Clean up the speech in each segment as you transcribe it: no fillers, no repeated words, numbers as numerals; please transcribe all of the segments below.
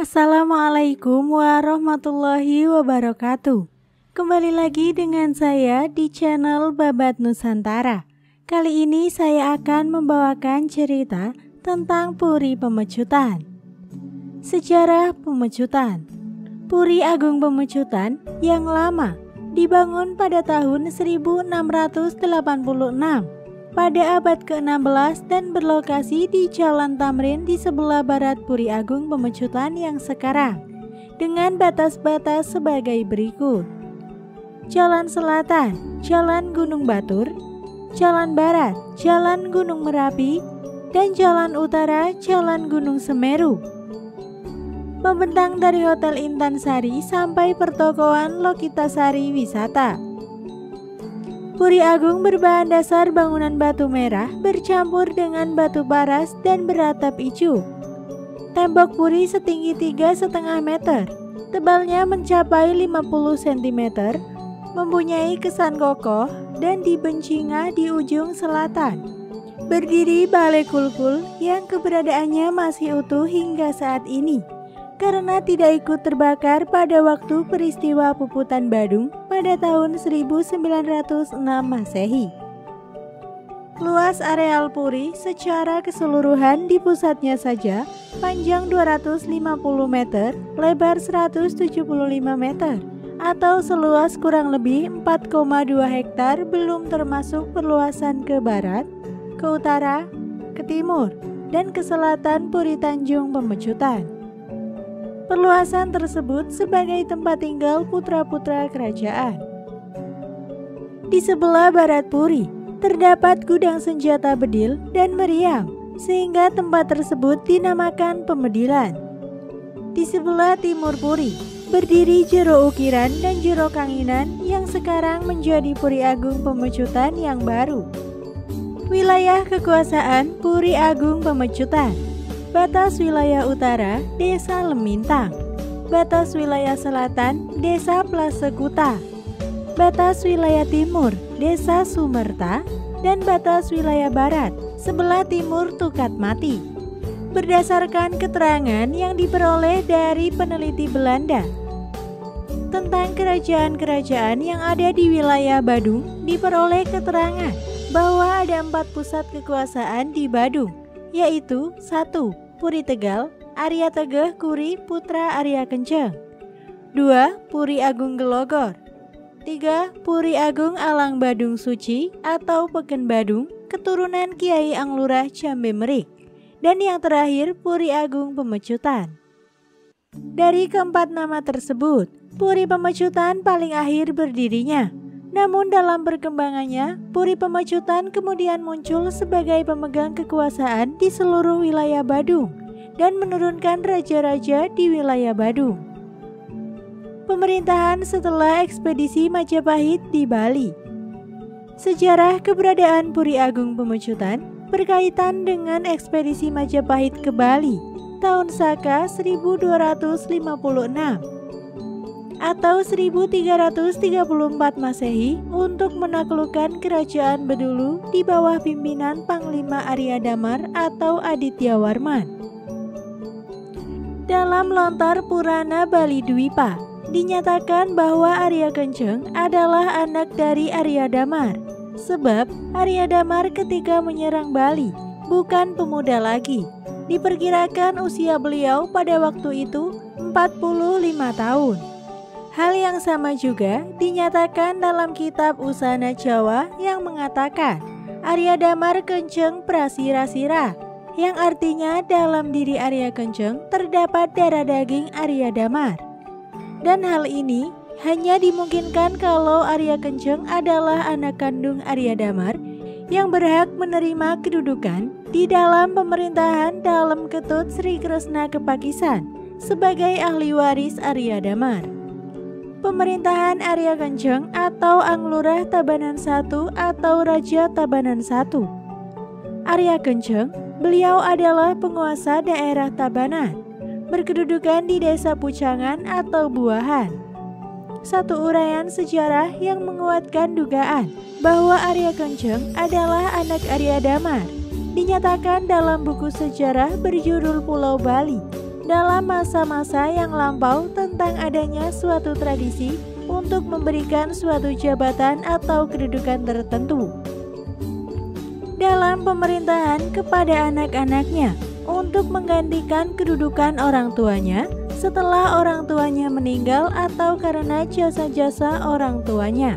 Assalamualaikum warahmatullahi wabarakatuh. Kembali lagi dengan saya di channel Babat Nusantara. Kali ini saya akan membawakan cerita tentang Puri Pemecutan. Sejarah Pemecutan. Puri Agung Pemecutan yang lama dibangun pada tahun 1686 pada abad ke-16 dan berlokasi di Jalan Tamrin di sebelah barat Puri Agung Pemecutan yang sekarang, dengan batas-batas sebagai berikut: Jalan Selatan, Jalan Gunung Batur; Jalan Barat, Jalan Gunung Merapi; dan Jalan Utara, Jalan Gunung Semeru. Membentang dari Hotel Intan Sari sampai pertokoan Lokitasari Wisata. Puri Agung berbahan dasar bangunan batu merah bercampur dengan batu paras dan beratap ijo. Tembok puri setinggi 3,5 meter, tebalnya mencapai 50 cm, mempunyai kesan kokoh dan dibencinga di ujung selatan. Berdiri Balai Kulkul yang keberadaannya masih utuh hingga saat ini, karena tidak ikut terbakar pada waktu peristiwa Puputan Badung pada tahun 1906 Masehi. Luas areal Puri secara keseluruhan di pusatnya saja panjang 250 meter, lebar 175 meter, atau seluas kurang lebih 4,2 hektar, belum termasuk perluasan ke barat, ke utara, ke timur, dan ke selatan Puri Tanjung Pemecutan. Perluasan tersebut sebagai tempat tinggal putra-putra kerajaan. Di sebelah barat Puri terdapat gudang senjata bedil dan meriam, sehingga tempat tersebut dinamakan Pemedilan. Di sebelah timur Puri berdiri Jero Ukiran dan Jero Kanginan yang sekarang menjadi Puri Agung Pemecutan yang baru. Wilayah kekuasaan Puri Agung Pemecutan. Batas wilayah utara, Desa Lemintang. Batas wilayah selatan, Desa Plasekuta. Batas wilayah timur, Desa Sumerta. Dan batas wilayah barat, sebelah timur Tukatmati. Berdasarkan keterangan yang diperoleh dari peneliti Belanda tentang kerajaan-kerajaan yang ada di wilayah Badung, diperoleh keterangan bahwa ada 4 pusat kekuasaan di Badung, yaitu 1. Puri Tegal, Arya Tegeh Kuri putra Arya Kenceng. 2. Puri Agung Gelogor. 3. Puri Agung Alang Badung Suci atau Peken Badung, keturunan Kiai Anglurah Jambe Merik. Dan yang terakhir Puri Agung Pemecutan. Dari keempat nama tersebut, Puri Pemecutan paling akhir berdirinya. Namun dalam perkembangannya, Puri Pemecutan kemudian muncul sebagai pemegang kekuasaan di seluruh wilayah Badung dan menurunkan raja-raja di wilayah Badung. Pemerintahan setelah ekspedisi Majapahit di Bali. Sejarah keberadaan Puri Agung Pemecutan berkaitan dengan ekspedisi Majapahit ke Bali tahun Saka 1256 atau 1334 Masehi untuk menaklukkan kerajaan Bedulu di bawah pimpinan Panglima Arya Damar atau Aditya Warman. Dalam lontar Purana Bali Dwipa dinyatakan bahwa Arya Kenceng adalah anak dari Arya Damar, sebab Arya Damar ketika menyerang Bali bukan pemuda lagi. Diperkirakan usia beliau pada waktu itu 45 tahun. Hal yang sama juga dinyatakan dalam kitab Usana Jawa yang mengatakan Arya Damar Kenceng Prasira-sira, yang artinya dalam diri Arya Kenceng terdapat darah daging Arya Damar. Dan hal ini hanya dimungkinkan kalau Arya Kenceng adalah anak kandung Arya Damar yang berhak menerima kedudukan di dalam pemerintahan dalam Ketut Sri Kresna Kepakisan sebagai ahli waris Arya Damar. Pemerintahan Arya Kenceng atau Anglurah Tabanan I atau Raja Tabanan I. Arya Kenceng, beliau adalah penguasa daerah Tabanan, berkedudukan di Desa Pucangan atau Buahan. Satu uraian sejarah yang menguatkan dugaan bahwa Arya Kenceng adalah anak Arya Damar dinyatakan dalam buku sejarah berjudul Pulau Bali dalam masa-masa yang lampau tentang adanya suatu tradisi untuk memberikan suatu jabatan atau kedudukan tertentu dalam pemerintahan kepada anak-anaknya untuk menggantikan kedudukan orang tuanya setelah orang tuanya meninggal atau karena jasa-jasa orang tuanya.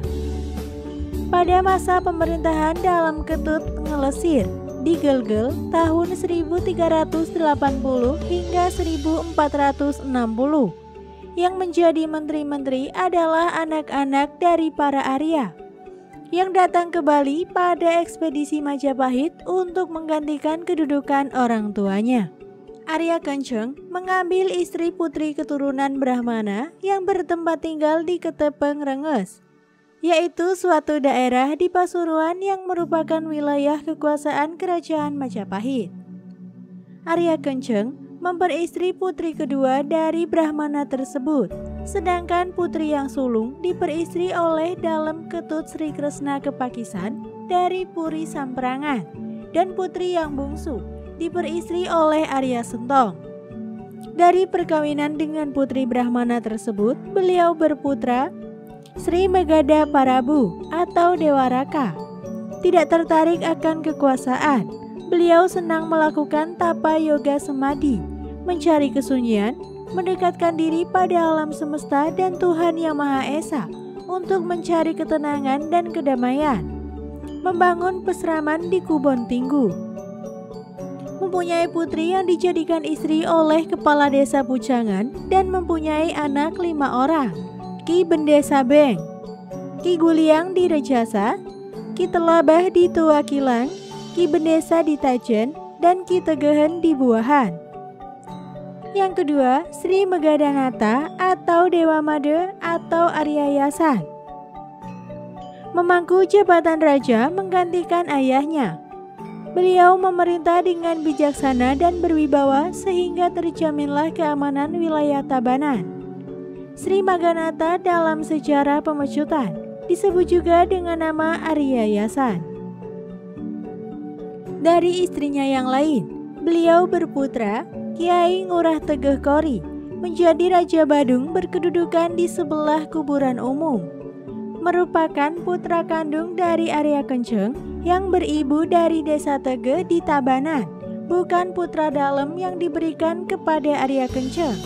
Pada masa pemerintahan dalam Ketut Ngelesir di Gelgel tahun 1380 hingga 1460, yang menjadi menteri-menteri adalah anak-anak dari para Arya yang datang ke Bali pada ekspedisi Majapahit untuk menggantikan kedudukan orang tuanya. Arya Kenceng mengambil istri putri keturunan Brahmana yang bertempat tinggal di Ketepeng Renges, yaitu suatu daerah di Pasuruan yang merupakan wilayah kekuasaan kerajaan Majapahit. Arya Kenceng memperistri putri kedua dari Brahmana tersebut, sedangkan putri yang sulung diperistri oleh Dalem Ketut Sri Kresna Kepakisan dari Puri Samprangan, dan putri yang bungsu diperistri oleh Arya Sentong. Dari perkawinan dengan putri Brahmana tersebut, beliau berputra Sri Megada Parabu atau Dewa Raka. Tidak tertarik akan kekuasaan, beliau senang melakukan tapa yoga semadi, mencari kesunyian, mendekatkan diri pada alam semesta dan Tuhan Yang Maha Esa untuk mencari ketenangan dan kedamaian, membangun peseraman di Kubon Tinggu, mempunyai putri yang dijadikan istri oleh kepala desa Pucangan dan mempunyai anak 5 orang, Ki Bende Sabeng, Ki Guliang di Rejasa, Ki Telabah di Tuakilang, Ki Bendesa di Tajen, dan Ki Tegehen di Buahan. Yang kedua, Sri Megadanata atau Dewa Made atau Arya Yasan, memangku jabatan raja menggantikan ayahnya. Beliau memerintah dengan bijaksana dan berwibawa sehingga terjaminlah keamanan wilayah Tabanan. Sri Maganata dalam sejarah pemecutan disebut juga dengan nama Arya Yasan. Dari istrinya yang lain, beliau berputra Kiai Ngurah Tegeh Kori menjadi Raja Badung berkedudukan di sebelah kuburan umum, merupakan putra kandung dari Arya Kenceng yang beribu dari desa Tegeh di Tabanan, bukan putra dalem yang diberikan kepada Arya Kenceng.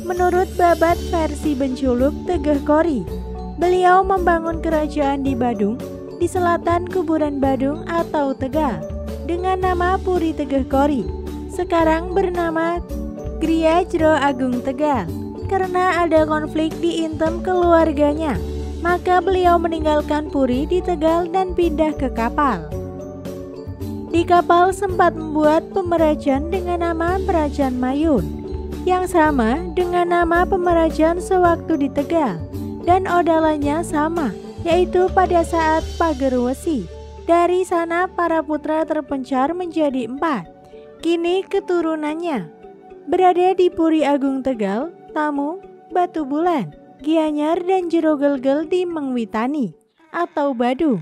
Menurut babat versi Benculuk Tegeh Kori, beliau membangun kerajaan di Badung, di selatan kuburan Badung atau Tegal, dengan nama Puri Tegeh Kori, sekarang bernama Griya Jero Agung Tegal. Karena ada konflik di intem keluarganya, maka beliau meninggalkan Puri di Tegal dan pindah ke Kapal. Di Kapal sempat membuat pemerajan dengan nama Perajan Mayun, yang sama dengan nama pemerajan sewaktu di Tegal, dan odalanya sama, yaitu pada saat Pagerwesi. Dari sana para putra terpencar menjadi 4. Kini keturunannya berada di Puri Agung Tegal, Tamu, Batu Bulan, Gianyar, dan Jero Gelgel di Mengwitani atau Badung,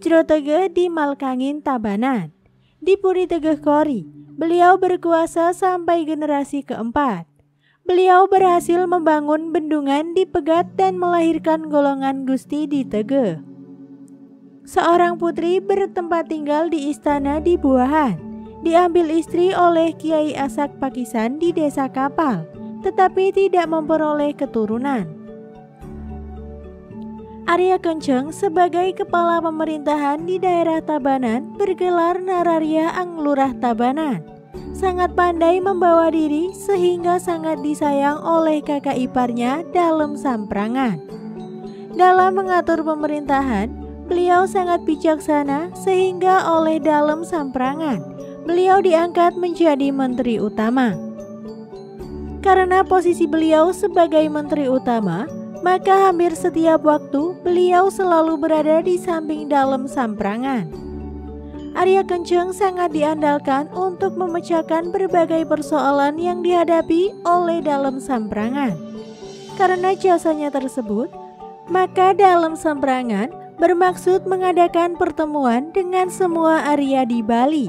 Jero Tegeh di Malkangin Tabanan. Di Puri Tegeh Kori, beliau berkuasa sampai generasi keempat. Beliau berhasil membangun bendungan di Pegat dan melahirkan golongan Gusti di Tegeh. Seorang putri bertempat tinggal di istana di Buahan, diambil istri oleh Kiai Asak Pakisan di desa Kapal, tetapi tidak memperoleh keturunan. Arya Kenceng sebagai kepala pemerintahan di daerah Tabanan bergelar Nararya Anglurah Tabanan. Sangat pandai membawa diri sehingga sangat disayang oleh kakak iparnya Dalem Samprangan. Dalam mengatur pemerintahan, beliau sangat bijaksana sehingga oleh Dalem Samprangan beliau diangkat menjadi menteri utama. Karena posisi beliau sebagai menteri utama, maka hampir setiap waktu beliau selalu berada di samping Dalem Samprangan. Arya Kenceng sangat diandalkan untuk memecahkan berbagai persoalan yang dihadapi oleh Dalem Samprangan. Karena jasanya tersebut, maka Dalem Samprangan bermaksud mengadakan pertemuan dengan semua Arya di Bali.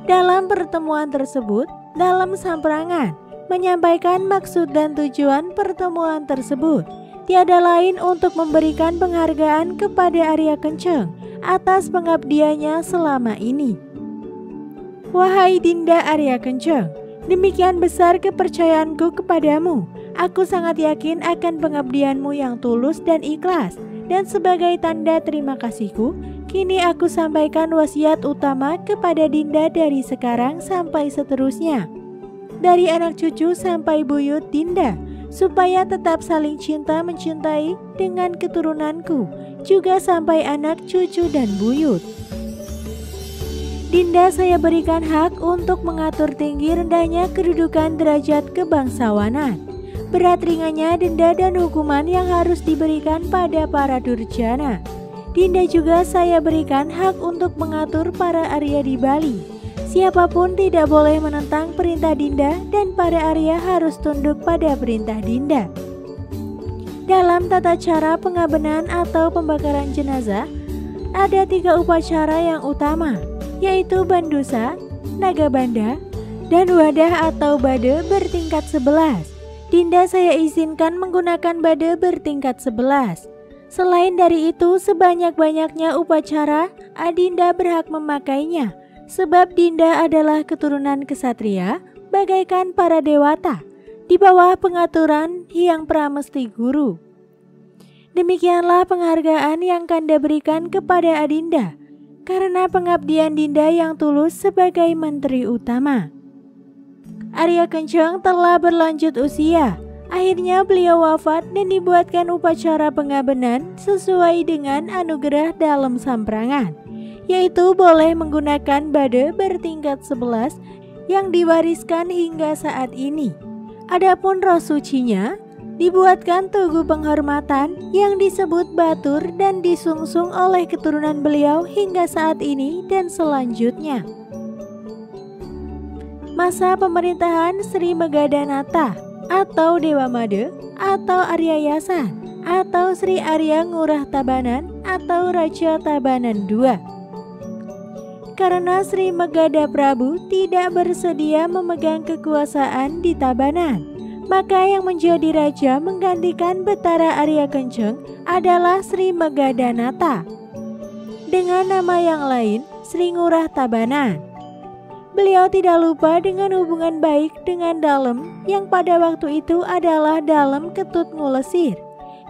Dalam pertemuan tersebut, Dalem Samprangan menyampaikan maksud dan tujuan pertemuan tersebut. Tiada lain untuk memberikan penghargaan kepada Arya Kenceng atas pengabdiannya selama ini. Wahai Dinda Arya Kenceng, demikian besar kepercayaanku kepadamu. Aku sangat yakin akan pengabdianmu yang tulus dan ikhlas. Dan sebagai tanda terima kasihku, kini aku sampaikan wasiat utama kepada Dinda dari sekarang sampai seterusnya. Dari anak cucu sampai buyut Dinda, supaya tetap saling cinta mencintai dengan keturunanku, juga sampai anak cucu dan buyut. Dinda saya berikan hak untuk mengatur tinggi rendahnya kedudukan derajat kebangsawanan, berat ringannya denda dan hukuman yang harus diberikan pada para durjana. Dinda juga saya berikan hak untuk mengatur para Arya di Bali. Siapapun tidak boleh menentang perintah Dinda dan para Arya harus tunduk pada perintah Dinda. Dalam tata cara pengabenan atau pembakaran jenazah, ada 3 upacara yang utama, yaitu bandusa, nagabanda, dan wadah atau bade bertingkat 11. Dinda saya izinkan menggunakan bade bertingkat 11. Selain dari itu, sebanyak-banyaknya upacara, Adinda berhak memakainya, sebab Dinda adalah keturunan kesatria, bagaikan para dewata, di bawah pengaturan Hyang Pramesti Guru. Demikianlah penghargaan yang Kanda berikan kepada Adinda, karena pengabdian Dinda yang tulus sebagai menteri utama. Arya Kenceng telah berlanjut usia. Akhirnya beliau wafat dan dibuatkan upacara pengabenan sesuai dengan anugerah dalam samprangan, yaitu boleh menggunakan bade bertingkat 11 yang diwariskan hingga saat ini. Adapun roh sucinya dibuatkan tugu penghormatan yang disebut batur dan disungsung oleh keturunan beliau hingga saat ini dan selanjutnya. Masa pemerintahan Sri Megadanata atau Dewa Made atau Arya Yasan atau Sri Arya Ngurah Tabanan atau Raja Tabanan II. Karena Sri Megada Prabu tidak bersedia memegang kekuasaan di Tabanan, maka yang menjadi raja menggantikan Betara Arya Kenceng adalah Sri Megadanata dengan nama yang lain Sri Ngurah Tabanan. Beliau tidak lupa dengan hubungan baik dengan Dalem yang pada waktu itu adalah Dalem Ketut Ngulesir,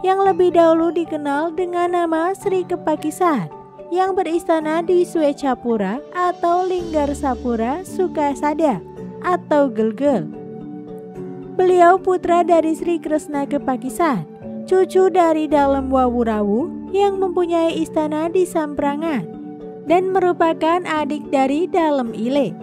yang lebih dahulu dikenal dengan nama Sri Kepakisan, yang beristana di Swecapura atau Linggarsapura Sukasada atau Gelgel. Beliau putra dari Sri Kresna Kepakisan, cucu dari Dalem Wawurawu yang mempunyai istana di Samprangan dan merupakan adik dari Dalem Ile.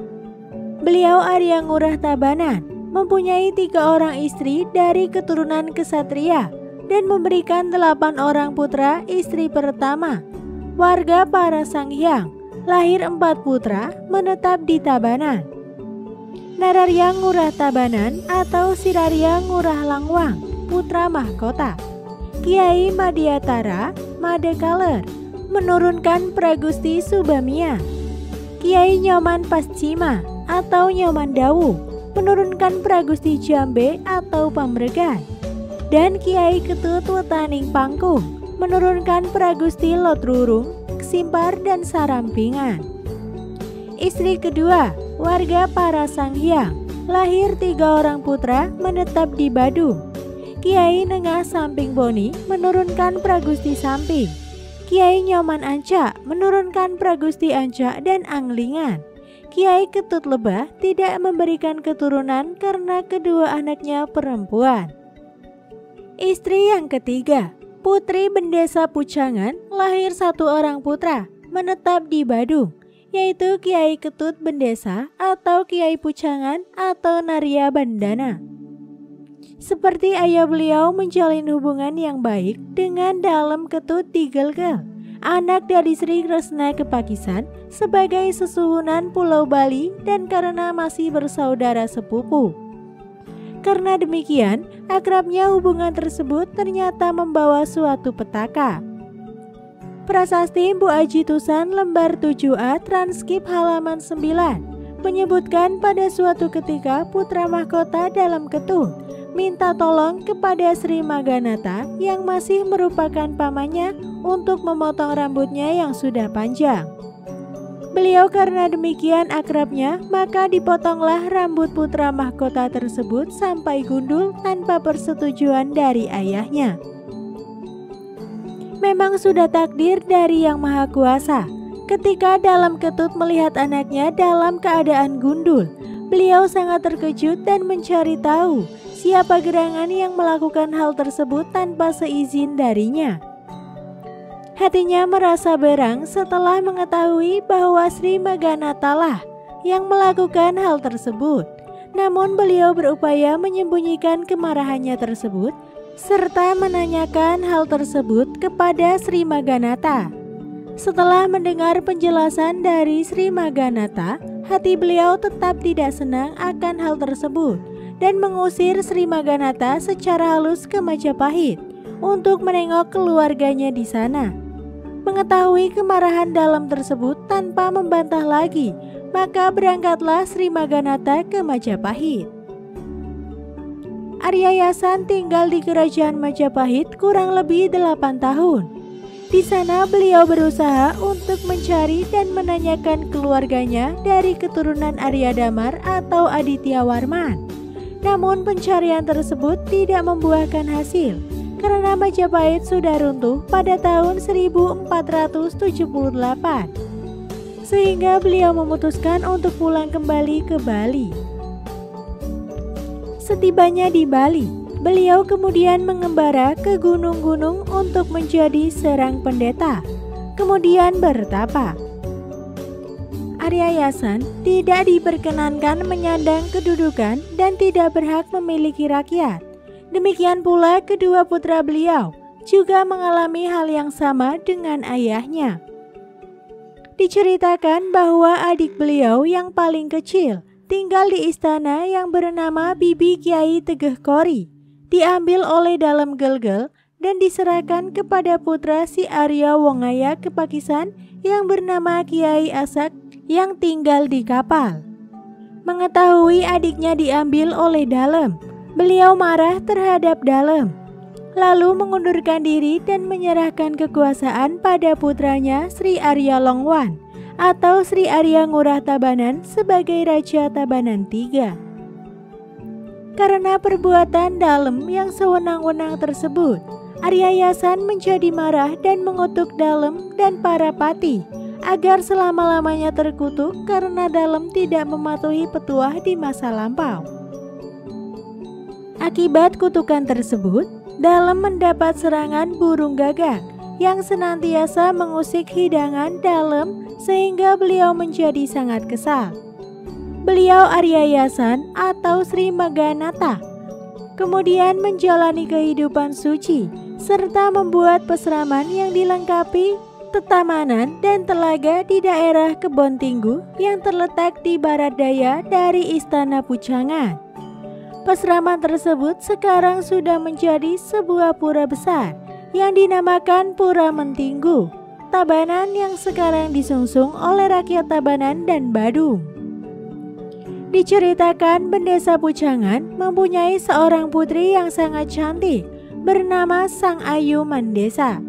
Beliau Arya Ngurah Tabanan mempunyai 3 orang istri dari keturunan kesatria dan memberikan 8 orang putra istri pertama. Warga para Sanghyang, lahir 4 putra menetap di Tabanan. Nararya Ngurah Tabanan atau Sirarya Ngurah Langwang, putra mahkota. Kiai Madiatara Madekaler menurunkan Pragusti Subamia. Kiai Nyoman Pascima atau Nyoman Dawu menurunkan Pragusti Jambe atau Pamregan, dan Kiai Ketut Wetaning Pangkung menurunkan Pragusti Lotrurung, Ksimpar dan Sarampingan. Istri kedua, warga para Sanghyang, lahir 3 orang putra menetap di Badung. Kiai Nengah Samping Boni menurunkan Pragusti Samping. Kiai Nyoman Anca menurunkan Pragusti Anca dan Anglingan. Kiai Ketut Lebah tidak memberikan keturunan karena kedua anaknya perempuan. Istri yang ketiga, Putri Bendesa Pucangan, lahir 1 orang putra, menetap di Badung, yaitu Kiai Ketut Bendesa atau Kiai Pucangan atau Narya Bandana. Seperti ayah beliau menjalin hubungan yang baik dengan Dalem Ketut di Gelgel, anak dari Sri Kresna Kepakisan sebagai sesuhunan Pulau Bali dan karena masih bersaudara sepupu. Karena demikian, akrabnya hubungan tersebut ternyata membawa suatu petaka. Prasasti Mpu Aji Tusan lembar 7A transkrip halaman 9 menyebutkan pada suatu ketika putra mahkota dalam Ketut minta tolong kepada Sri Maghanatha yang masih merupakan pamannya untuk memotong rambutnya yang sudah panjang. Beliau karena demikian akrabnya, maka dipotonglah rambut putra mahkota tersebut sampai gundul tanpa persetujuan dari ayahnya. Memang sudah takdir dari Yang Maha Kuasa. Ketika dalam Ketut melihat anaknya dalam keadaan gundul, beliau sangat terkejut dan mencari tahu siapa gerangan yang melakukan hal tersebut tanpa seizin darinya. Hatinya merasa berang setelah mengetahui bahwa Sri Maghanatha lah yang melakukan hal tersebut. Namun beliau berupaya menyembunyikan kemarahannya tersebut serta menanyakan hal tersebut kepada Sri Maghanatha. Setelah mendengar penjelasan dari Sri Maghanatha, hati beliau tetap tidak senang akan hal tersebut dan mengusir Sri Maghanatha secara halus ke Majapahit untuk menengok keluarganya di sana. Mengetahui kemarahan dalam tersebut tanpa membantah lagi, maka berangkatlah Sri Maghanatha ke Majapahit. Arya Yasan tinggal di kerajaan Majapahit kurang lebih 8 tahun. Di sana beliau berusaha untuk mencari dan menanyakan keluarganya dari keturunan Arya Damar atau Aditya Warman. Namun pencarian tersebut tidak membuahkan hasil karena Majapahit sudah runtuh pada tahun 1478. Sehingga beliau memutuskan untuk pulang kembali ke Bali. Setibanya di Bali, beliau kemudian mengembara ke gunung-gunung untuk menjadi seorang pendeta, kemudian bertapa. Arya Yasan tidak diperkenankan menyandang kedudukan dan tidak berhak memiliki rakyat. Demikian pula kedua putra beliau juga mengalami hal yang sama dengan ayahnya. Diceritakan bahwa adik beliau yang paling kecil tinggal di istana yang bernama Bibi Kiai Tegeh Kori, diambil oleh Dalem Gelgel dan diserahkan kepada putra si Arya Wongaya Kepakisan yang bernama Kiai Asak yang tinggal di kapal. Mengetahui adiknya diambil oleh Dalem, beliau marah terhadap Dalem, lalu mengundurkan diri dan menyerahkan kekuasaan pada putranya Sri Arya Longwan atau Sri Arya Ngurah Tabanan sebagai Raja Tabanan III. Karena perbuatan Dalem yang sewenang-wenang tersebut, Arya Yasan menjadi marah dan mengutuk Dalem dan para pati agar selama-lamanya terkutuk karena Dalem tidak mematuhi petuah di masa lampau. Akibat kutukan tersebut, Dalem mendapat serangan burung gagak yang senantiasa mengusik hidangan Dalem sehingga beliau menjadi sangat kesal. Beliau Arya Yasan atau Sri Maghanatha kemudian menjalani kehidupan suci serta membuat peseraman yang dilengkapi tetamanan dan telaga di daerah Kebon Tinggu yang terletak di barat daya dari Istana Pujangan. Peseraman tersebut sekarang sudah menjadi sebuah pura besar yang dinamakan Pura Mentinggu, Tabanan yang sekarang disungsung oleh rakyat Tabanan dan Badung. Diceritakan Bendesa Pujangan mempunyai seorang putri yang sangat cantik bernama Sang Ayu Mandesa.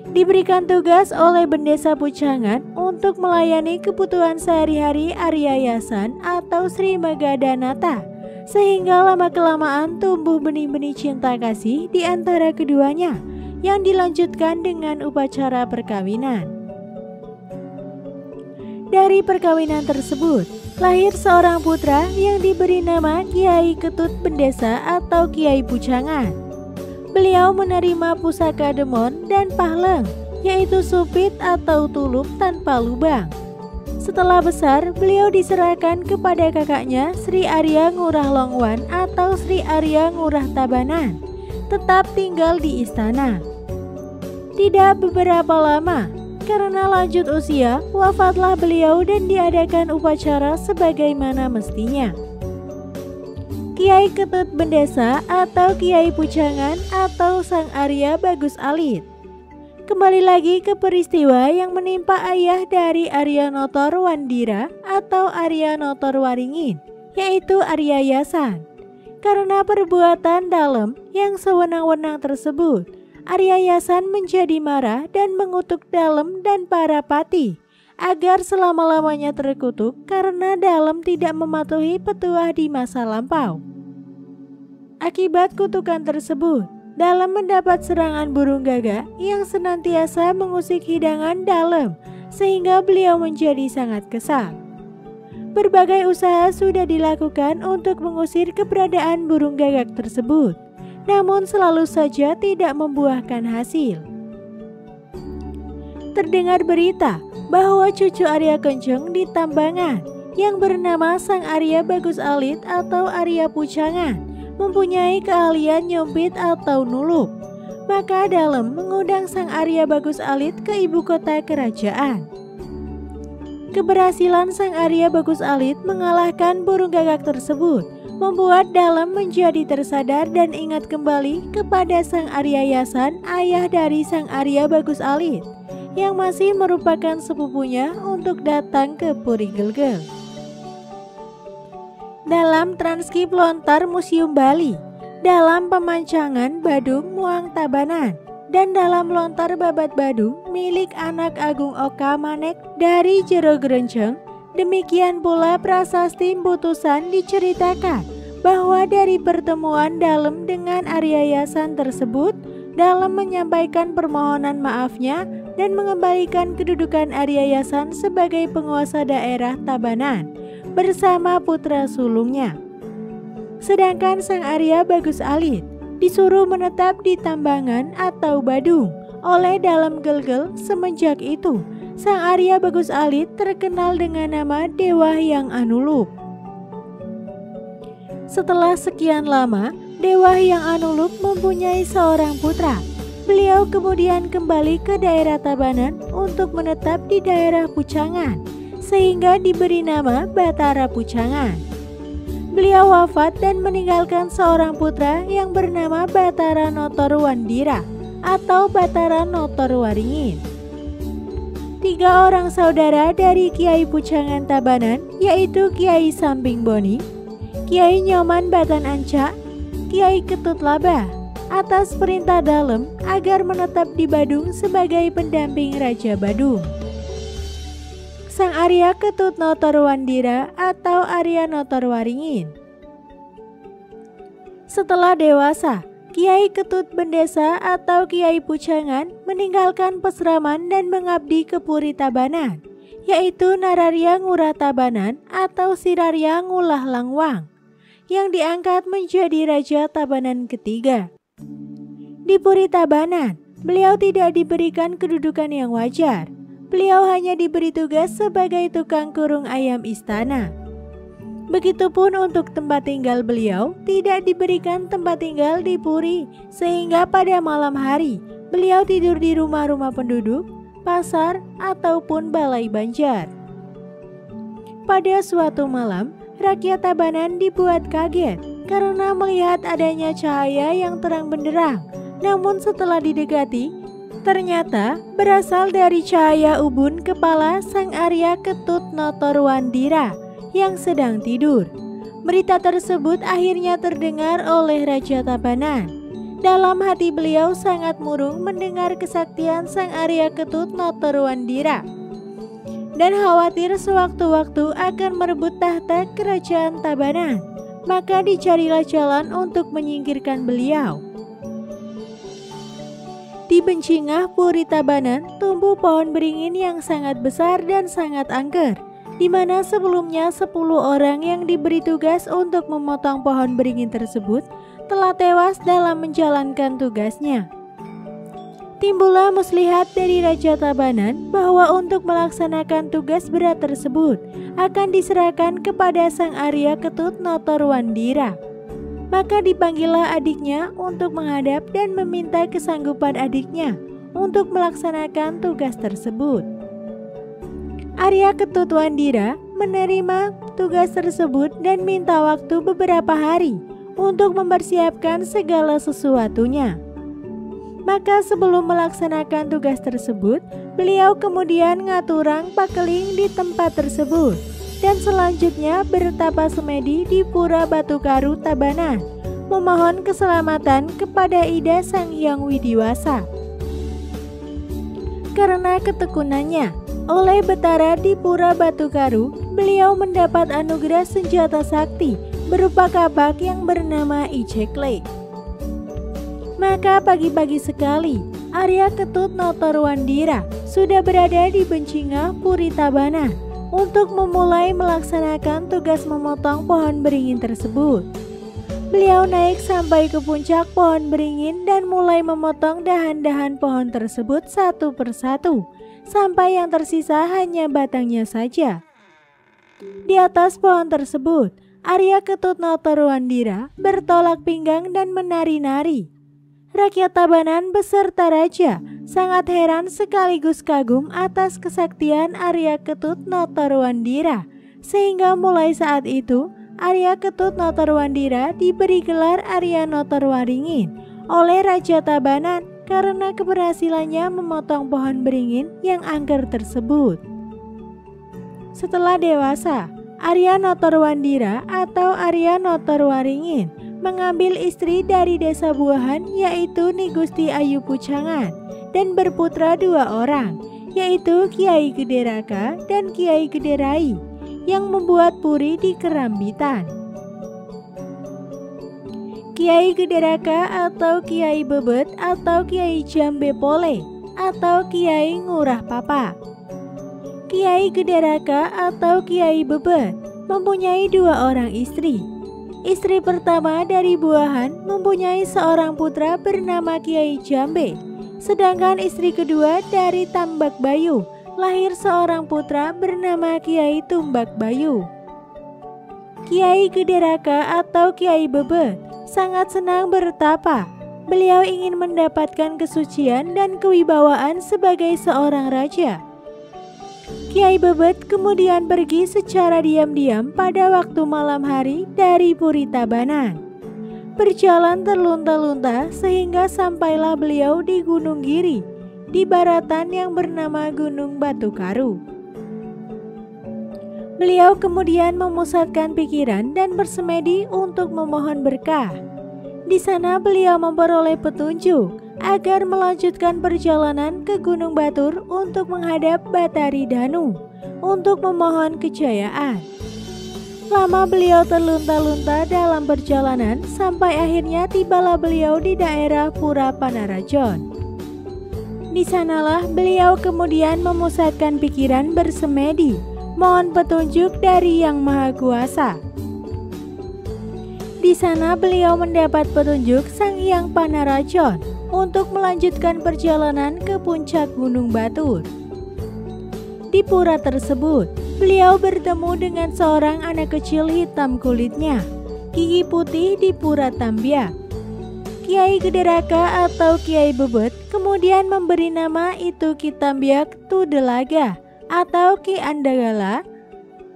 Diberikan tugas oleh Bendesa Pujangan untuk melayani kebutuhan sehari-hari Arya Yasan atau Sri Maghanatha, sehingga lama-kelamaan tumbuh benih-benih cinta kasih di antara keduanya yang dilanjutkan dengan upacara perkawinan. Dari perkawinan tersebut, lahir seorang putra yang diberi nama Kiai Ketut Bendesa atau Kiai Pujangan. Beliau menerima pusaka demon dan pahleng, yaitu supit atau tulup tanpa lubang. Setelah besar, beliau diserahkan kepada kakaknya Sri Arya Ngurah Longwan atau Sri Arya Ngurah Tabanan, tetap tinggal di istana. Tidak beberapa lama, karena lanjut usia, wafatlah beliau dan diadakan upacara sebagaimana mestinya. Kiai Ketut Bendesa atau Kiai Pujangan atau Sang Arya Bagus Alit. Kembali lagi ke peristiwa yang menimpa ayah dari Arya Notorwandira atau Arya Notorwaringin, yaitu Arya Yasan. Karena perbuatan dalam yang sewenang-wenang tersebut, Arya Yasan menjadi marah dan mengutuk Dalem dan para pati agar selama-lamanya terkutuk karena Dalem tidak mematuhi petuah di masa lampau. Akibat kutukan tersebut, Dalem mendapat serangan burung gagak yang senantiasa mengusik hidangan Dalem sehingga beliau menjadi sangat kesal. Berbagai usaha sudah dilakukan untuk mengusir keberadaan burung gagak tersebut, namun selalu saja tidak membuahkan hasil. Terdengar berita bahwa cucu Arya Kenceng di Tambangan yang bernama Sang Arya Bagus Alit atau Arya Pucangan mempunyai keahlian nyompit atau nuluk. Maka Dalem mengundang Sang Arya Bagus Alit ke ibu kota kerajaan. Keberhasilan Sang Arya Bagus Alit mengalahkan burung gagak tersebut membuat Dalem menjadi tersadar dan ingat kembali kepada Sang Arya Yasan, ayah dari Sang Arya Bagus Alit, yang masih merupakan sepupunya untuk datang ke Puri Gelgel. Dalam transkrip lontar Museum Bali, dalam pemancangan Badung Muang Tabanan, dan dalam lontar Babat Badung milik anak Agung Oka Manek dari Jero Grenceng, demikian pula prasasti Putusan diceritakan bahwa dari pertemuan Dalem dengan Arya Yasan tersebut, Dalem menyampaikan permohonan maafnya dan mengembalikan kedudukan Arya Yasan sebagai penguasa daerah Tabanan bersama putra sulungnya. Sedangkan Sang Arya Bagus Alit disuruh menetap di Tambangan atau Badung oleh Dalem Gelgel. Semenjak itu, Sang Arya Bagus Alit terkenal dengan nama Dewa Hyang Anulup. Setelah sekian lama, Dewa Hyang Anulup mempunyai seorang putra. Beliau kemudian kembali ke daerah Tabanan untuk menetap di daerah Pucangan, sehingga diberi nama Batara Pucangan. Beliau wafat dan meninggalkan seorang putra yang bernama Batara Notorwandira atau Batara Notorwaringin. 3 orang saudara dari Kiai Pucangan Tabanan, yaitu Kiai Samping Boni, Kiai Nyoman Batan Anca, Kiai Ketut Labah, atas perintah Dalem agar menetap di Badung sebagai pendamping Raja Badung. Sang Arya Ketut Notorwandira atau Arya Notorwaringin. Setelah dewasa, Kiai Ketut Bendesa atau Kiai Pucangan meninggalkan peseraman dan mengabdi ke Puri Tabanan, yaitu Nararya Ngurah Tabanan atau Sirarya Ngulah Langwang, yang diangkat menjadi Raja Tabanan ketiga. Di Puri Tabanan, beliau tidak diberikan kedudukan yang wajar. Beliau hanya diberi tugas sebagai tukang kurung ayam istana. Begitupun untuk tempat tinggal beliau, tidak diberikan tempat tinggal di Puri, sehingga pada malam hari beliau tidur di rumah-rumah penduduk, pasar, ataupun balai banjar. Pada suatu malam, rakyat Tabanan dibuat kaget karena melihat adanya cahaya yang terang benderang. Namun setelah didekati, ternyata berasal dari cahaya ubun kepala Sang Arya Ketut Notorwandira yang sedang tidur. Berita tersebut akhirnya terdengar oleh Raja Tabanan. Dalam hati beliau sangat murung mendengar kesaktian Sang Arya Ketut Notorwandira dan khawatir sewaktu-waktu akan merebut tahta kerajaan Tabanan. Maka dicarilah jalan untuk menyingkirkan beliau. Di Bencingah Puri Tabanan tumbuh pohon beringin yang sangat besar dan sangat angker, di mana sebelumnya 10 orang yang diberi tugas untuk memotong pohon beringin tersebut telah tewas dalam menjalankan tugasnya. Timbullah muslihat dari Raja Tabanan bahwa untuk melaksanakan tugas berat tersebut akan diserahkan kepada Sang Arya Ketut Notorwandira. Maka dipanggillah adiknya untuk menghadap dan meminta kesanggupan adiknya untuk melaksanakan tugas tersebut. Arya Ketut Wandira menerima tugas tersebut dan minta waktu beberapa hari untuk mempersiapkan segala sesuatunya. Maka sebelum melaksanakan tugas tersebut, beliau kemudian ngaturang pakeling di tempat tersebut dan selanjutnya bertapa semedi di Pura Batu Karu Tabanan, memohon keselamatan kepada Ida Sang Hyang Widiwasa. Karena ketekunannya, oleh Betara di Pura Batu Karu, beliau mendapat anugerah senjata sakti berupa kabak yang bernama Icekle. Maka pagi-pagi sekali, Arya Ketut Notorwandira sudah berada di Bencingah Puri Tabanan untuk memulai melaksanakan tugas memotong pohon beringin tersebut. Beliau naik sampai ke puncak pohon beringin dan mulai memotong dahan-dahan pohon tersebut satu persatu, sampai yang tersisa hanya batangnya saja. Di atas pohon tersebut, Arya Ketut Notorwandira bertolak pinggang dan menari-nari. Rakyat Tabanan beserta raja sangat heran sekaligus kagum atas kesaktian Arya Ketut Notorwandira, sehingga mulai saat itu Arya Ketut Notorwandira diberi gelar Arya Notorwaringin oleh Raja Tabanan karena keberhasilannya memotong pohon beringin yang angker tersebut. Setelah dewasa, Arya Notorwandira atau Arya Notorwaringin mengambil istri dari desa buahan yaitu Ni Gusti Ayu Pucangan dan berputra 2 orang yaitu Kiai Gede Raka dan Kiai Gede Rai yang membuat puri di Kerambitan. Kiai Gede Raka atau Kiai Bebet atau Kiai Jambe Pole atau Kiai Ngurah Papa. Kiai Gede Raka atau Kiai Bebet mempunyai 2 orang istri. Istri pertama dari buahan mempunyai seorang putra bernama Kiai Jambe, sedangkan istri kedua dari Tambak Bayu lahir seorang putra bernama Kiai Tumbak Bayu. Kiai Gede Raka atau Kiai Bebet sangat senang bertapa. Beliau ingin mendapatkan kesucian dan kewibawaan sebagai seorang raja. Kiai Bebet kemudian pergi secara diam-diam pada waktu malam hari dari Puri Tabanan. Berjalan terlunta-lunta sehingga sampailah beliau di Gunung Giri, di baratan yang bernama Gunung Batu Karu. Beliau kemudian memusatkan pikiran dan bersemedi untuk memohon berkah. Di sana beliau memperoleh petunjuk agar melanjutkan perjalanan ke Gunung Batur untuk menghadap Batari Danu untuk memohon kejayaan. Lama beliau terlunta-lunta dalam perjalanan sampai akhirnya tibalah beliau di daerah Pura Panarajon. Di sanalah beliau kemudian memusatkan pikiran bersemedi, mohon petunjuk dari Yang Maha Kuasa. Di sana beliau mendapat petunjuk Sang Hyang Panarajon untuk melanjutkan perjalanan ke puncak Gunung Batur. Di pura tersebut, beliau bertemu dengan seorang anak kecil hitam kulitnya, gigi putih di Pura Tambiak. Kiai Gede Raka atau Kiai Bebet kemudian memberi nama itu Ki Tambiak Tudelaga atau Ki Andagala.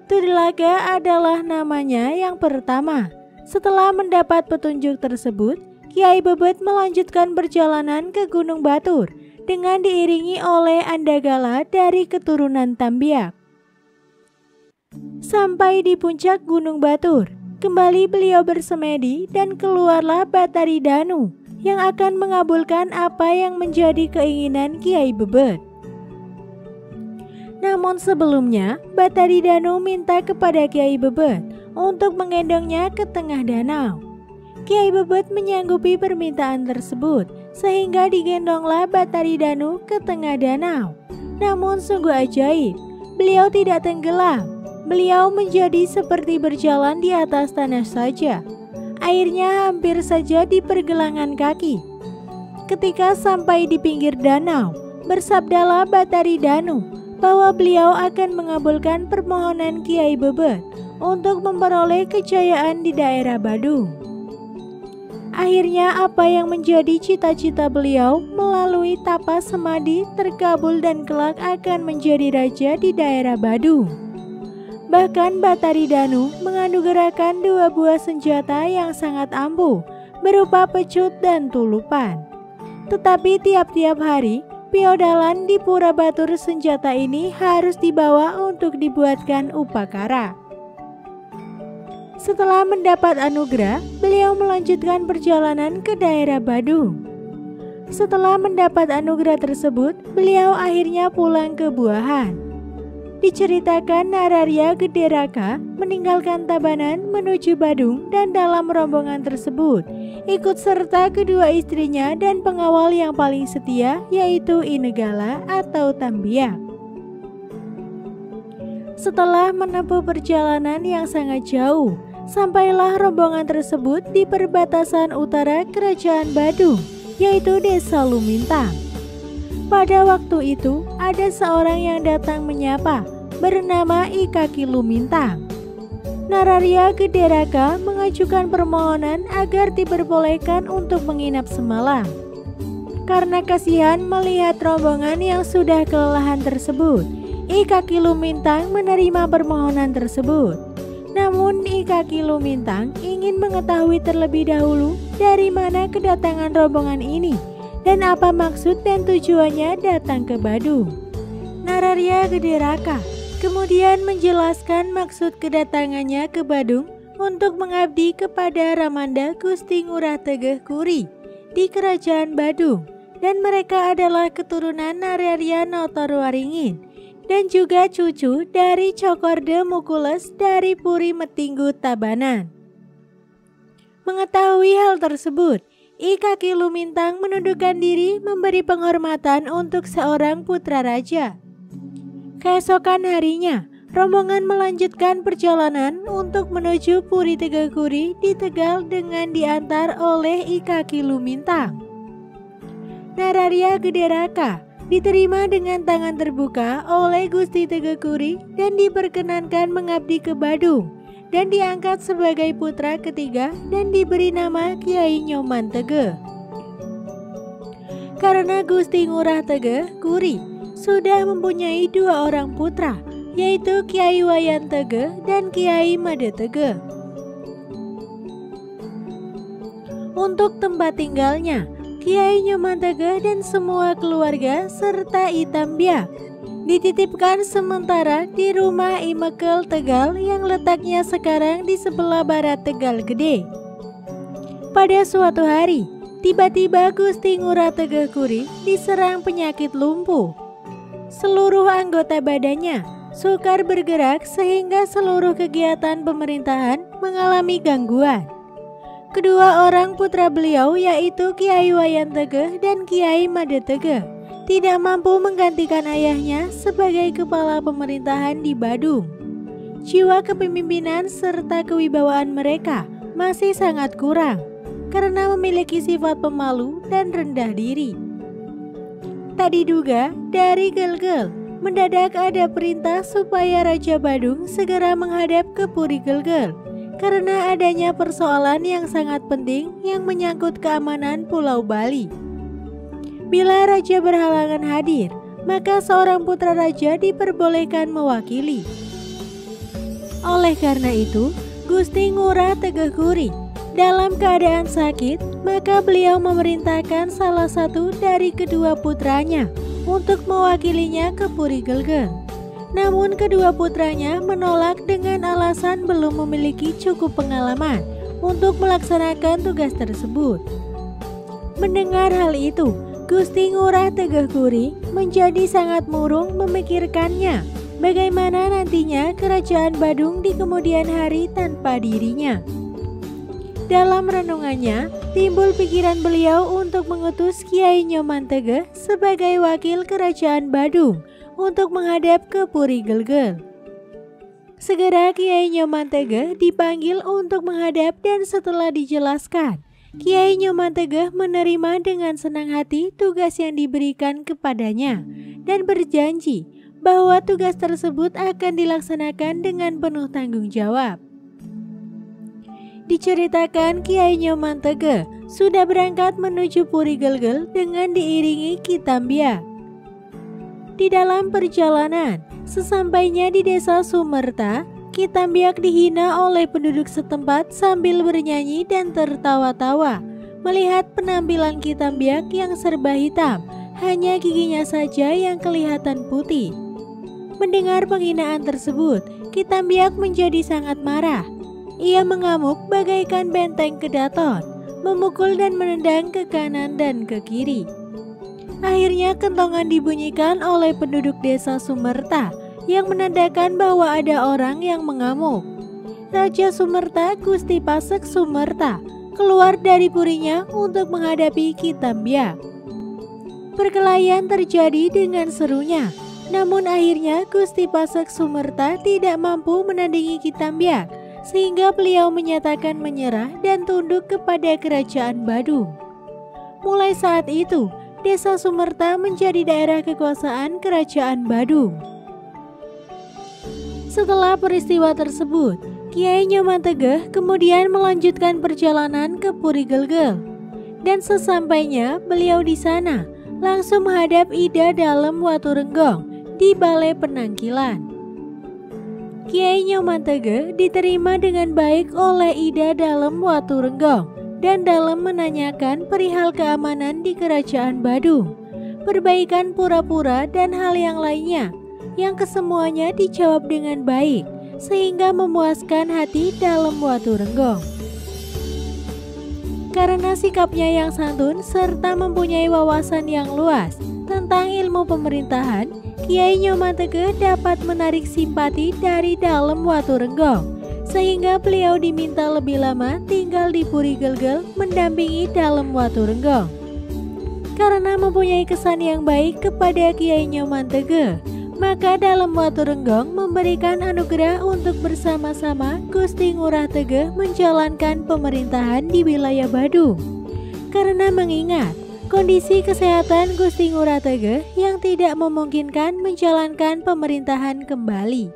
Tudelaga adalah namanya yang pertama. Setelah mendapat petunjuk tersebut, Kiai Bebet melanjutkan perjalanan ke Gunung Batur dengan diiringi oleh Andagala dari keturunan Tambiak. Sampai di puncak Gunung Batur, kembali beliau bersemedi dan keluarlah Batari Danu yang akan mengabulkan apa yang menjadi keinginan Kiai Bebet. Namun sebelumnya, Batari Danu minta kepada Kiai Bebet untuk menggendongnya ke tengah danau. Kiai Bebet menyanggupi permintaan tersebut sehingga digendonglah Batari Danu ke tengah danau. Namun sungguh ajaib, beliau tidak tenggelam. Beliau menjadi seperti berjalan di atas tanah saja. Airnya hampir saja di pergelangan kaki. Ketika sampai di pinggir danau, bersabdalah Batari Danu bahwa beliau akan mengabulkan permohonan Kiai Bebet untuk memperoleh kejayaan di daerah Badung. Akhirnya apa yang menjadi cita-cita beliau melalui tapa semadi terkabul dan kelak akan menjadi raja di daerah Badung. Bahkan Batari Danu menganugerahkan 2 buah senjata yang sangat ampuh berupa pecut dan tulupan. Tetapi tiap-tiap hari, piodalan di Pura Batur Senjata ini harus dibawa untuk dibuatkan upakara. Setelah mendapat anugerah, beliau melanjutkan perjalanan ke daerah Badung. Setelah mendapat anugerah tersebut, beliau akhirnya pulang ke Buahan. Diceritakan Nararya Gederaka meninggalkan Tabanan menuju Badung dan dalam rombongan tersebut ikut serta kedua istrinya dan pengawal yang paling setia yaitu Inegala atau Tambia. Setelah menempuh perjalanan yang sangat jauh, sampailah rombongan tersebut di perbatasan utara Kerajaan Badung yaitu Desa Lumintang. Pada waktu itu ada seorang yang datang menyapa bernama I Kaki Lumintang. Nararya Gederaka mengajukan permohonan agar diperbolehkan untuk menginap semalam. Karena kasihan melihat rombongan yang sudah kelelahan tersebut, I Kaki Lumintang menerima permohonan tersebut. Namun I Kaki Lumintang ingin mengetahui terlebih dahulu dari mana kedatangan rombongan ini dan apa maksud dan tujuannya datang ke Badung. Nararya Gederaka kemudian menjelaskan maksud kedatangannya ke Badung untuk mengabdi kepada Ramanda Gusti Ngurah Tegeh Kuri di Kerajaan Badung, dan mereka adalah keturunan Nararya Notoruwaringin dan juga cucu dari Cokorde Mukules dari Puri Metinggu Tabanan. Mengetahui hal tersebut, I Kaki Lumintang menundukkan diri memberi penghormatan untuk seorang putra raja. Keesokan harinya, rombongan melanjutkan perjalanan untuk menuju Puri Tegeh Kuri di Tegal dengan diantar oleh I Kaki Lumintang. Nararya Gederaka diterima dengan tangan terbuka oleh Gusti Tegeh Kuri dan diperkenankan mengabdi ke Badung dan diangkat sebagai putra ketiga dan diberi nama Kiai Nyoman Tegeh. Karena Gusti Ngurah Tegeh Kuri sudah mempunyai dua orang putra, yaitu Kiai Wayan Tegeh dan Kiai Made Tegeh. Untuk tempat tinggalnya, Kiai Nyoman Tegeh dan semua keluarga serta I Tambia dititipkan sementara di rumah I Mekel Tegal yang letaknya sekarang di sebelah barat Tegal Gede. Pada suatu hari, tiba-tiba Gusti Ngurah Tegeh Kuri diserang penyakit lumpuh. Seluruh anggota badannya sukar bergerak sehingga seluruh kegiatan pemerintahan mengalami gangguan. Kedua orang putra beliau yaitu Kiai Wayan Tegeh dan Kiai Made Tegeh tidak mampu menggantikan ayahnya sebagai kepala pemerintahan di Badung. Jiwa kepemimpinan serta kewibawaan mereka masih sangat kurang karena memiliki sifat pemalu dan rendah diri. Tak diduga dari Gelgel, mendadak ada perintah supaya Raja Badung segera menghadap ke Puri Gelgel karena adanya persoalan yang sangat penting yang menyangkut keamanan Pulau Bali. Bila raja berhalangan hadir, maka seorang putra raja diperbolehkan mewakili. Oleh karena itu, Gusti Ngurah Tegeh Kuri dalam keadaan sakit, maka beliau memerintahkan salah satu dari kedua putranya untuk mewakilinya ke Puri Gelgel. Namun kedua putranya menolak dengan alasan belum memiliki cukup pengalaman untuk melaksanakan tugas tersebut. Mendengar hal itu, Gusti Ngurah Tegeh Kuri menjadi sangat murung memikirkannya bagaimana nantinya kerajaan Badung di kemudian hari tanpa dirinya. Dalam renungannya, timbul pikiran beliau untuk mengutus Kiai Nyoman Tegeh sebagai wakil kerajaan Badung untuk menghadap ke Puri Gelgel. Segera Kiai Nyoman Tegeh dipanggil untuk menghadap dan setelah dijelaskan, Kiai Nyoman Tegeh menerima dengan senang hati tugas yang diberikan kepadanya dan berjanji bahwa tugas tersebut akan dilaksanakan dengan penuh tanggung jawab. Diceritakan Kiai Nyoman Tegeh sudah berangkat menuju Puri Gelgel dengan diiringi Ki Tambia. Di dalam perjalanan, sesampainya di desa Sumerta, Ki Tambiak dihina oleh penduduk setempat sambil bernyanyi dan tertawa-tawa, Melihat penampilan Ki Tambiak yang serba hitam, hanya giginya saja yang kelihatan putih. Mendengar penghinaan tersebut, Ki Tambiak menjadi sangat marah. Ia mengamuk bagaikan benteng kedaton, memukul dan menendang ke kanan dan ke kiri. Akhirnya kentongan dibunyikan oleh penduduk desa Sumerta yang menandakan bahwa ada orang yang mengamuk. Raja Sumerta, Gusti Pasek Sumerta, keluar dari purinya untuk menghadapi Ki Tambiak. Perkelahian terjadi dengan serunya, namun akhirnya Gusti Pasek Sumerta tidak mampu menandingi Ki Tambiak, sehingga beliau menyatakan menyerah dan tunduk kepada kerajaan Badung. Mulai saat itu, Desa Sumerta menjadi daerah kekuasaan kerajaan Badung. Setelah peristiwa tersebut, Kiai Nyoman Tegeh kemudian melanjutkan perjalanan ke Puri Gelgel, dan sesampainya beliau di sana langsung menghadap Ida Dalem Waturenggong di Balai Penangkilan. Kiai Nyoman Tegeh diterima dengan baik oleh Ida Dalem Waturenggong dan Dalem menanyakan perihal keamanan di kerajaan Badung, perbaikan pura-pura dan hal yang lainnya, yang kesemuanya dijawab dengan baik sehingga memuaskan hati Dalem Waturenggong. Karena sikapnya yang santun serta mempunyai wawasan yang luas tentang ilmu pemerintahan, Kiai Nyoman Tegeh dapat menarik simpati dari Dalem Waturenggong, sehingga beliau diminta lebih lama tinggal di Puri Gelgel mendampingi Dalem Waturenggong. Karena mempunyai kesan yang baik kepada Kiai Nyoman Tegeh, maka Dalem Waturenggong memberikan anugerah untuk bersama-sama Gusti Ngurah Tegeh menjalankan pemerintahan di wilayah Badung. Karena mengingat kondisi kesehatan Gusti Ngurah Tegeh yang tidak memungkinkan menjalankan pemerintahan kembali.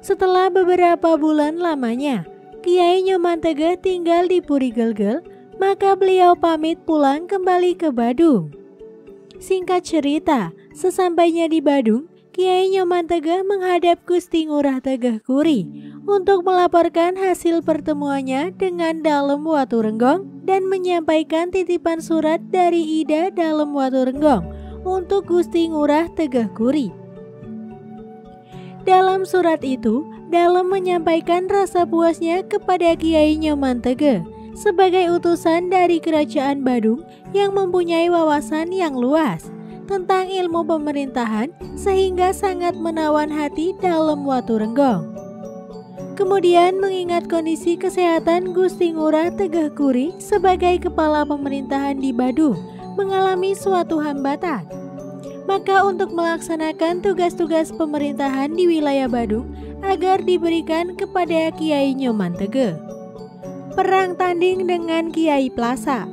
Setelah beberapa bulan lamanya, Kiai Nyoman Tegeh tinggal di Puri Gelgel, maka beliau pamit pulang kembali ke Badung. Singkat cerita, sesampainya di Badung, Kiai Nyoman Tegeh menghadap Gusti Ngurah Tegeh Kuri untuk melaporkan hasil pertemuannya dengan Dalem Waturenggong dan menyampaikan titipan surat dari Ida Dalem Waturenggong untuk Gusti Ngurah Tegeh Kuri. Dalam surat itu, Dalem menyampaikan rasa puasnya kepada Kiai Nyoman Tegeh sebagai utusan dari kerajaan Badung yang mempunyai wawasan yang luas tentang ilmu pemerintahan sehingga sangat menawan hati Dalem Waturenggong. Kemudian mengingat kondisi kesehatan Gusti Ngurah Tegeh Kuri sebagai kepala pemerintahan di Badung mengalami suatu hambatan, maka untuk melaksanakan tugas-tugas pemerintahan di wilayah Badung agar diberikan kepada Kiai Nyoman Tegeh. Perang tanding dengan Kiai Plasa.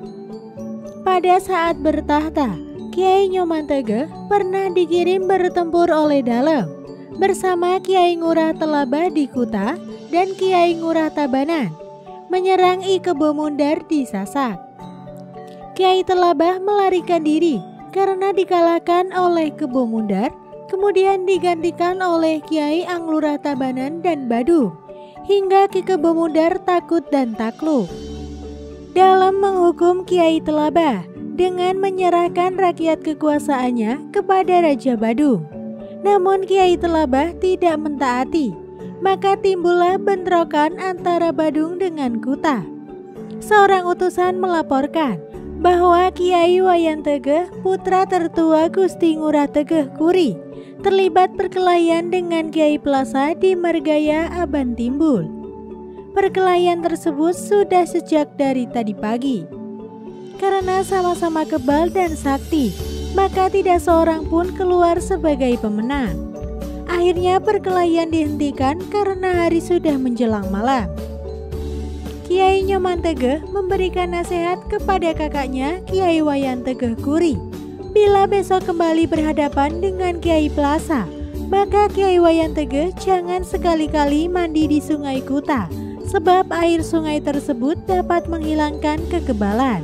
Pada saat bertahta, Kiai Nyoman Tegeh pernah dikirim bertempur oleh Dalem bersama Kiai Ngurah Telabah di Kuta dan Kiai Ngurah Tabanan menyerang I Kebomundar di Sasak. Kiai Telabah melarikan diri karena dikalahkan oleh Kebomundar, kemudian digantikan oleh Kiai Anglurah Tabanan dan Badung, hingga Ki Kebomundar takut dan takluk. Dalem menghukum Kiai Telabah dengan menyerahkan rakyat kekuasaannya kepada Raja Badung. Namun Kiai Telabah tidak mentaati, maka timbullah bentrokan antara Badung dengan Kuta. Seorang utusan melaporkan bahwa Kiai Wayan Tegeh, putra tertua Gusti Ngurah Tegeh Kuri, terlibat perkelahian dengan Kiai Plasa di Mergaya Aban Timbul. Perkelahian tersebut sudah sejak dari tadi pagi. Karena sama-sama kebal dan sakti, maka tidak seorang pun keluar sebagai pemenang. Akhirnya perkelahian dihentikan karena hari sudah menjelang malam. Kiai Nyoman Tegeh memberikan nasihat kepada kakaknya Kiai Wayan Tegeh Kuri. Bila besok kembali berhadapan dengan Kiai Plasa, maka Kiai Wayan Tegeh jangan sekali-kali mandi di Sungai Kuta, sebab air sungai tersebut dapat menghilangkan kekebalan.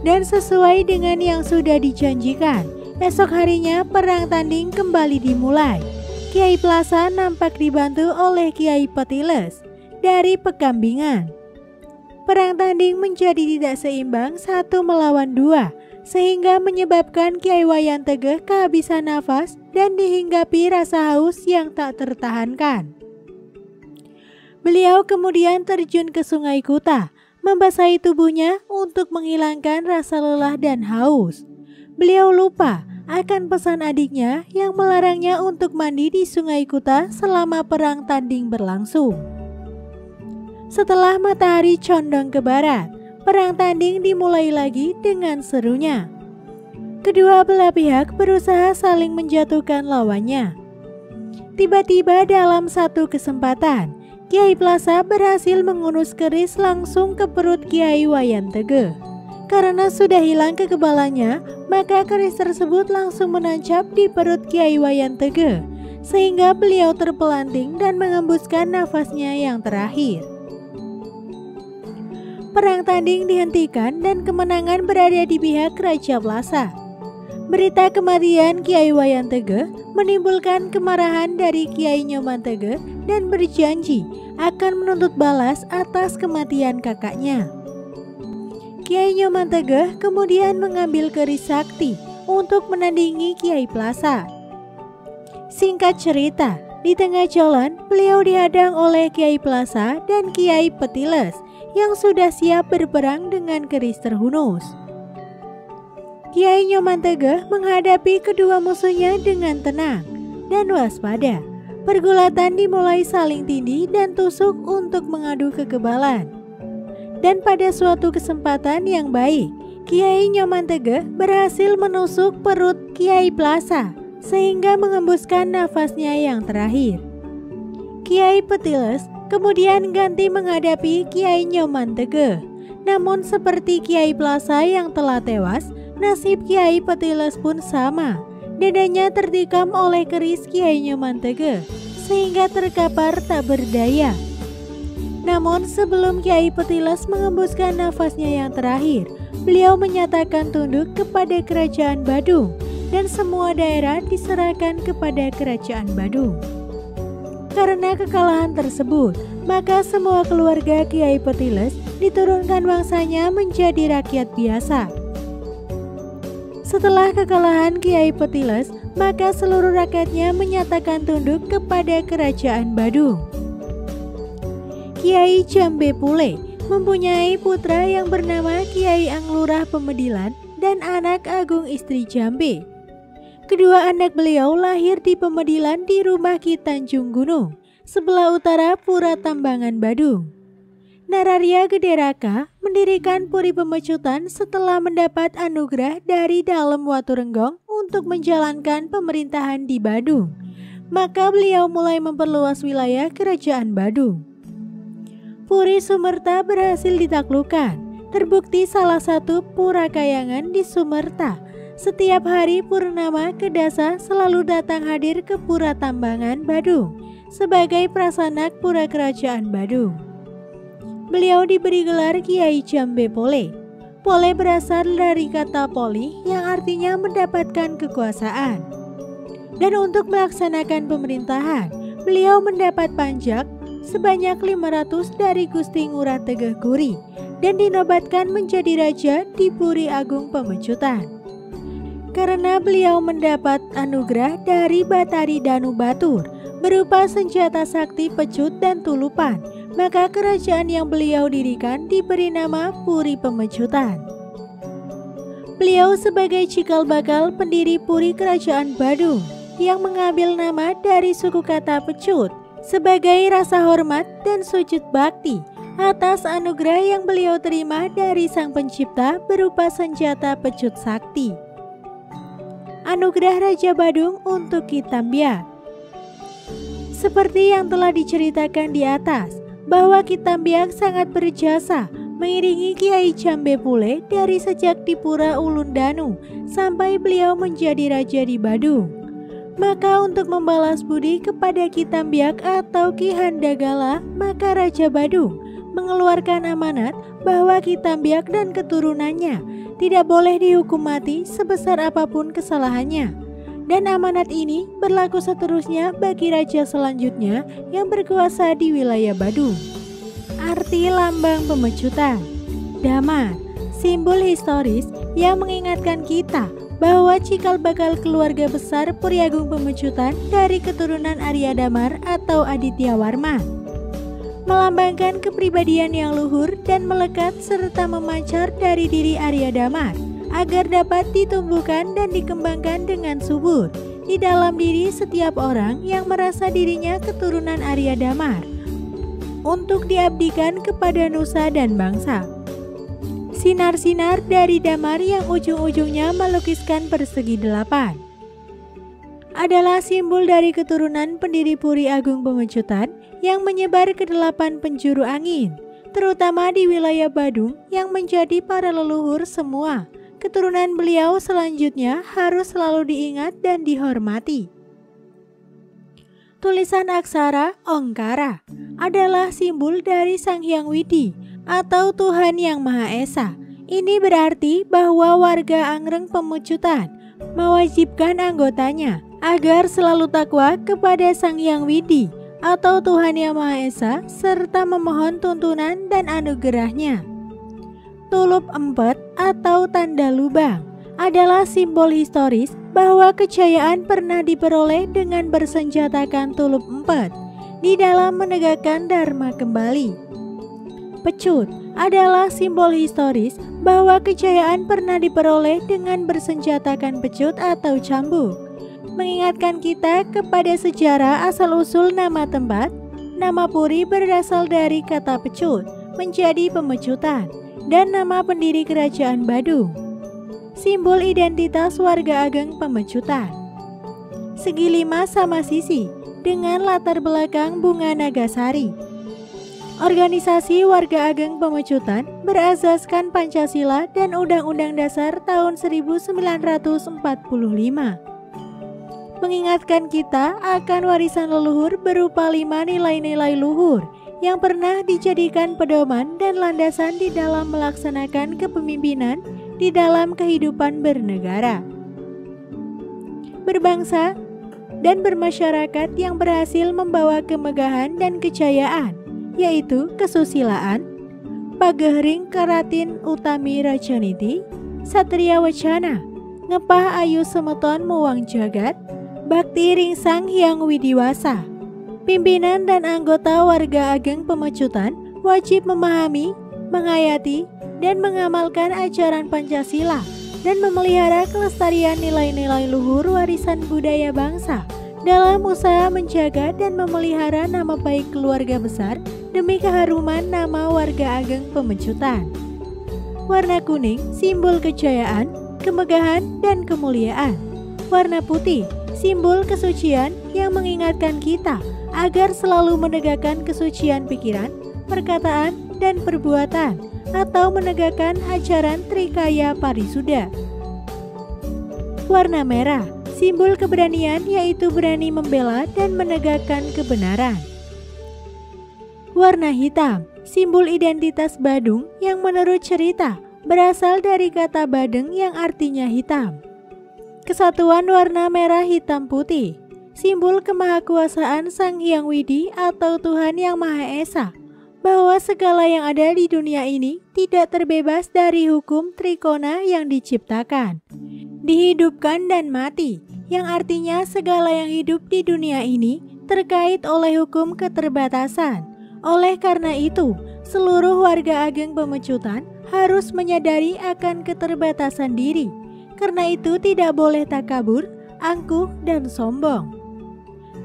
Dan sesuai dengan yang sudah dijanjikan, esok harinya perang tanding kembali dimulai. Kiai Plasa nampak dibantu oleh Kiai Petiles dari Pekambingan. perang tanding menjadi tidak seimbang 1-2, sehingga menyebabkan Kyai Wayan Tegeh kehabisan nafas dan dihinggapi rasa haus yang tak tertahankan. Beliau kemudian terjun ke Sungai Kuta, membasahi tubuhnya untuk menghilangkan rasa lelah dan haus. Beliau lupa akan pesan adiknya yang melarangnya untuk mandi di Sungai Kuta selama perang tanding berlangsung. Setelah matahari condong ke barat, perang tanding dimulai lagi dengan serunya. Kedua belah pihak berusaha saling menjatuhkan lawannya. Tiba-tiba dalam satu kesempatan, Kyai Plaza berhasil mengunus keris langsung ke perut Kyai Wayan Tegeh. Karena sudah hilang kekebalannya, maka keris tersebut langsung menancap di perut Kyai Wayan Tegeh, sehingga beliau terpelanting dan mengembuskan nafasnya yang terakhir. Perang tanding dihentikan dan kemenangan berada di pihak Raja Plaza. Berita kematian Kyai Wayan Tegeh menimbulkan kemarahan dari Kyai Nyoman Tegeh dan berjanji akan menuntut balas atas kematian kakaknya. Kyai Nyoman Tegeh kemudian mengambil keris sakti untuk menandingi Kyai Plaza. Singkat cerita, di tengah jalan beliau dihadang oleh Kyai Plaza dan Kyai Petiles yang sudah siap berperang dengan keris terhunus. Kyai Nyoman Tegeh menghadapi kedua musuhnya dengan tenang dan waspada. Pergulatan dimulai saling tindih dan tusuk untuk mengadu kekebalan. Dan pada suatu kesempatan yang baik, Kyai Nyoman Tegeh berhasil menusuk perut Kyai Plaza sehingga mengembuskan nafasnya yang terakhir. Kyai Petiles kemudian ganti menghadapi Kyai Nyoman Tegeh. Namun seperti Kyai Plaza yang telah tewas, nasib Kyai Petiles pun sama. Dadanya tertikam oleh keris Kyai Nyoman Tegeh sehingga terkapar tak berdaya. Namun sebelum Kyai Petiles mengembuskan nafasnya yang terakhir, beliau menyatakan tunduk kepada Kerajaan Badung dan semua daerah diserahkan kepada Kerajaan Badung. Karena kekalahan tersebut, maka semua keluarga Kyai Petiles diturunkan bangsanya menjadi rakyat biasa. Setelah kekalahan Kyai Petiles, maka seluruh rakyatnya menyatakan tunduk kepada Kerajaan Badung. Kyai Jambe Pule mempunyai putra yang bernama Kyai Anglurah Pemedilan dan anak agung istri Jambe. Kedua anak beliau lahir di Pemedilan di rumah Ki Tanjung Gunung, sebelah utara Pura Tambangan Badung. Nararya Gederaka mendirikan Puri Pemecutan setelah mendapat anugerah dari Dalem Waturenggong untuk menjalankan pemerintahan di Badung. Maka beliau mulai memperluas wilayah Kerajaan Badung. Puri Sumerta berhasil ditaklukkan. Terbukti salah satu Pura Kayangan di Sumerta. Setiap hari Purnama Kedasa selalu datang hadir ke Pura Tambangan Badung sebagai prasanak Pura Kerajaan Badung. Beliau diberi gelar Kyai Jambe Pole. Pole berasal dari kata poli yang artinya mendapatkan kekuasaan. Dan untuk melaksanakan pemerintahan, beliau mendapat panjak sebanyak 500 dari Gusti Ngurah Tegeh Guri dan dinobatkan menjadi raja di Puri Agung Pemecutan. Karena beliau mendapat anugerah dari Batari Danu Batur berupa senjata sakti pecut dan tulupan, maka kerajaan yang beliau dirikan diberi nama Puri Pemecutan. Beliau sebagai cikal bakal pendiri Puri Kerajaan Badung yang mengambil nama dari suku kata pecut sebagai rasa hormat dan sujud bakti atas anugerah yang beliau terima dari Sang Pencipta berupa senjata pecut sakti. Anugerah Raja Badung untuk Ki Tambiak. Seperti yang telah diceritakan di atas, bahwa Ki Tambiak sangat berjasa mengiringi Kyai Jambe Pule dari sejak di Pura Ulun Danu sampai beliau menjadi raja di Badung. Maka untuk membalas budi kepada Ki Tambiak atau Ki Handagala, maka Raja Badung mengeluarkan amanat bahwa Ki Tambiak dan keturunannya tidak boleh dihukum mati sebesar apapun kesalahannya. Dan amanat ini berlaku seterusnya bagi raja selanjutnya yang berkuasa di wilayah Badung. Arti lambang pemecutan. Damar, simbol historis yang mengingatkan kita bahwa cikal bakal keluarga besar Puri Agung Pemecutan dari keturunan Arya Damar atau Aditya Warman, melambangkan kepribadian yang luhur dan melekat serta memancar dari diri Arya Damar agar dapat ditumbuhkan dan dikembangkan dengan subur di dalam diri setiap orang yang merasa dirinya keturunan Arya Damar untuk diabdikan kepada nusa dan bangsa. Sinar-sinar dari damar yang ujung-ujungnya melukiskan persegi 8 adalah simbol dari keturunan pendiri Puri Agung Pemecutan yang menyebar ke 8 penjuru angin, terutama di wilayah Badung yang menjadi para leluhur semua. Keturunan beliau selanjutnya harus selalu diingat dan dihormati. Tulisan aksara Ongkara adalah simbol dari Sang Hyang Widi atau Tuhan Yang Maha Esa. Ini berarti bahwa warga Angreng Pemecutan mewajibkan anggotanya agar selalu takwa kepada Sang Hyang Widi atau Tuhan Yang Maha Esa serta memohon tuntunan dan anugerahnya. Tulup empet atau tanda lubang adalah simbol historis bahwa kejayaan pernah diperoleh dengan bersenjatakan tulup empet di dalam menegakkan dharma kembali. Pecut adalah simbol historis bahwa kejayaan pernah diperoleh dengan bersenjatakan pecut atau cambuk, mengingatkan kita kepada sejarah asal-usul nama tempat. Nama Puri berasal dari kata pecut menjadi pemecutan dan nama pendiri kerajaan Badung. Simbol identitas warga Ageng Pemecutan. Segi 5 sama sisi dengan latar belakang bunga nagasari. Organisasi warga Ageng Pemecutan berasaskan Pancasila dan Undang-Undang Dasar tahun 1945. Mengingatkan kita akan warisan leluhur berupa 5 nilai-nilai luhur yang pernah dijadikan pedoman dan landasan di dalam melaksanakan kepemimpinan di dalam kehidupan bernegara, berbangsa, dan bermasyarakat yang berhasil membawa kemegahan dan kejayaan, yaitu kesusilaan, Pagehring Karatin Utami Rajaniti, Satria Wacana, Ngepah Ayu Semeton Muwang Jagat, Bakti Ring Sang Hyang Widiwasa. Pimpinan dan anggota warga Ageng Pemecutan wajib memahami, menghayati, dan mengamalkan ajaran Pancasila dan memelihara kelestarian nilai-nilai luhur warisan budaya bangsa dalam usaha menjaga dan memelihara nama baik keluarga besar demi keharuman nama warga Ageng Pemecutan. Warna kuning, simbol kejayaan, kemegahan, dan kemuliaan. Warna putih, simbol kesucian yang mengingatkan kita agar selalu menegakkan kesucian pikiran, perkataan, dan perbuatan, atau menegakkan ajaran Trikaya Parisuda. Warna merah, simbol keberanian yaitu berani membela dan menegakkan kebenaran. Warna hitam, simbol identitas Badung yang menurut cerita berasal dari kata Badeng yang artinya hitam. Kesatuan warna merah hitam putih, simbol kemahakuasaan Sang Hyang Widi atau Tuhan Yang Maha Esa, bahwa segala yang ada di dunia ini tidak terbebas dari hukum trikona yang diciptakan, dihidupkan dan mati, yang artinya segala yang hidup di dunia ini terkait oleh hukum keterbatasan. Oleh karena itu, seluruh warga Ageng Pemecutan harus menyadari akan keterbatasan diri. Karena itu tidak boleh takabur, angkuh, dan sombong.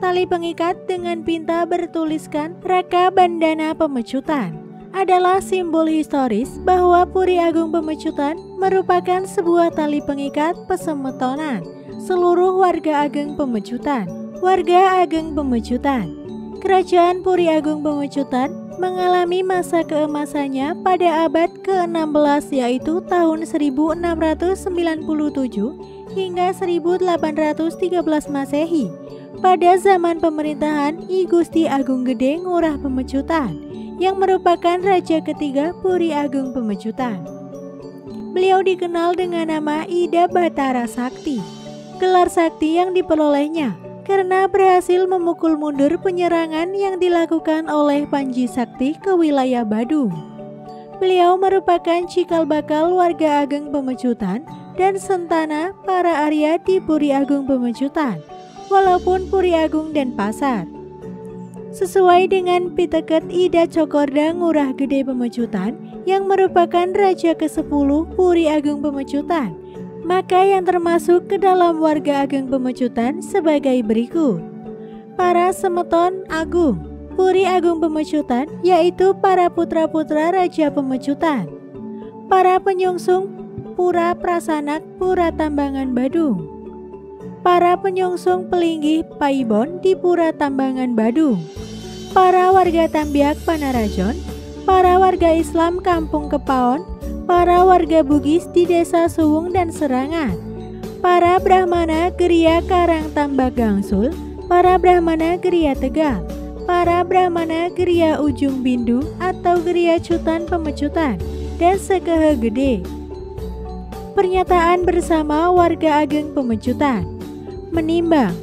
Tali pengikat dengan pinta bertuliskan Raka Bandana Pemecutan adalah simbol historis bahwa Puri Agung Pemecutan merupakan sebuah tali pengikat pesemetonan seluruh warga Ageng Pemecutan. Warga Ageng Pemecutan. Kerajaan Puri Agung Pemecutan mengalami masa keemasannya pada abad ke-16 yaitu tahun 1697 hingga 1813 Masehi. Pada zaman pemerintahan I Gusti Agung Gede Ngurah Pemecutan yang merupakan raja ketiga Puri Agung Pemecutan. Beliau dikenal dengan nama Ida Batara Sakti. Gelar sakti yang diperolehnya karena berhasil memukul mundur penyerangan yang dilakukan oleh Panji Sakti ke wilayah Badung. Beliau merupakan cikal bakal warga Ageng Pemecutan dan sentana para Arya di Puri Agung Pemecutan, walaupun Puri Agung dan Pasar. Sesuai dengan piteket Ida Cokorda Ngurah Gede Pemecutan yang merupakan Raja ke-10 Puri Agung Pemecutan, maka yang termasuk ke dalam warga Ageng Pemecutan sebagai berikut. Para Semeton Agung Puri Agung Pemecutan, yaitu para putra-putra Raja Pemecutan. Para penyungsung Pura Prasanak Pura Tambangan Badung. Para penyungsung Pelinggih Paibon di Pura Tambangan Badung. Para warga Tambiak Panarajon. Para warga Islam Kampung Kepaon. Para warga Bugis di Desa Suwung dan Serangan. Para Brahmana Geria Karang Tambak Gangsul. Para Brahmana Geria Tegal. Para Brahmana Geria Ujung Bindu atau Geria Cutan Pemecutan dan Sekehe Gede. Pernyataan bersama warga Ageng Pemecutan menimbang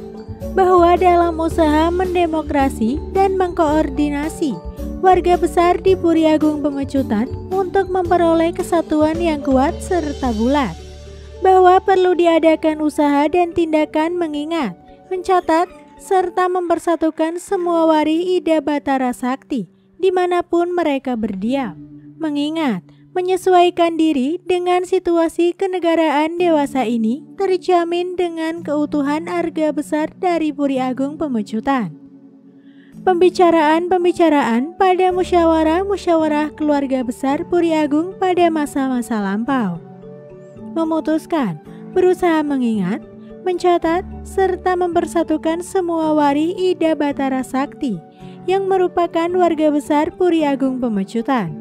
bahwa dalam usaha mendemokrasi dan mengkoordinasi warga besar di Puri Agung Pemecutan untuk memperoleh kesatuan yang kuat serta bulat, bahwa perlu diadakan usaha dan tindakan mengingat, mencatat, serta mempersatukan semua wari Ida Batara Sakti dimanapun mereka berdiam, mengingat menyesuaikan diri dengan situasi kenegaraan dewasa ini terjamin dengan keutuhan arga besar dari Puri Agung Pemecutan. Pembicaraan pada musyawarah keluarga besar Puri Agung pada masa-masa lampau memutuskan berusaha mengingat, mencatat, serta mempersatukan semua wari Ida Batara Sakti yang merupakan warga besar Puri Agung Pemecutan.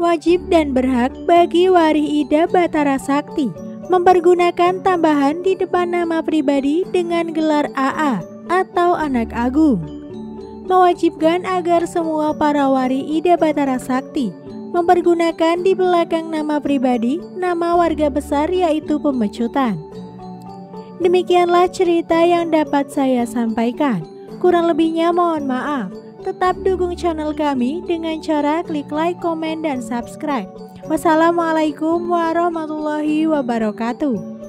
Wajib dan berhak bagi wari Ida Batara Sakti mempergunakan tambahan di depan nama pribadi dengan gelar AA atau Anak Agung. Mewajibkan agar semua para wari Ida Batara Sakti mempergunakan di belakang nama pribadi nama warga besar yaitu Pemecutan. Demikianlah cerita yang dapat saya sampaikan. Kurang lebihnya mohon maaf. Tetap dukung channel kami dengan cara klik like, komen, dan subscribe. Wassalamualaikum warahmatullahi wabarakatuh.